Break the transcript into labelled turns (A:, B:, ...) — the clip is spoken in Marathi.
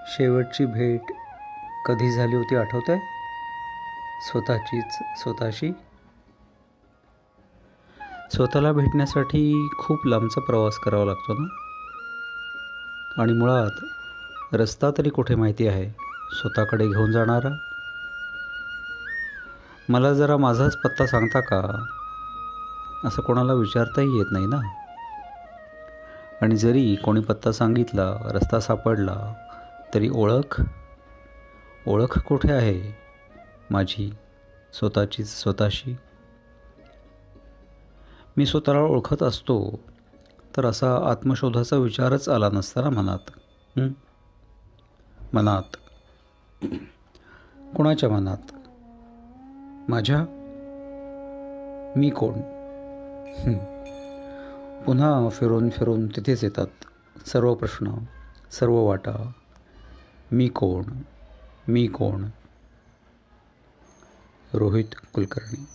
A: शेवटची भेट कधी झाली होती आठवत आहे? स्वतःशी. स्वतःला भेटण्यासाठी खूप लांबचा प्रवास करावा लागतो ना. आणि मुळात रस्ता तरी कुठे माहिती आहे स्वतःकडे घेऊन जाणारा? मला जरा माझाच पत्ता सांगता का, असं कोणाला विचारताही येत नाही ना. आणि जरी कोणी पत्ता सांगितला, रस्ता सापडला, तरी ओळख कुठे आहे माझी स्वतःशी? मी स्वतःला ओळखत असतो तर असा आत्मशोधाचा विचारच आला नसता ना मनात. मनात. कोणाच्या मनात? माझ्या. मी कोण? पुन्हा फिरून फिरून तिथेच येतात सर्व प्रश्न, सर्व वाटा. मी कोण? रोहित कुलकर्णी.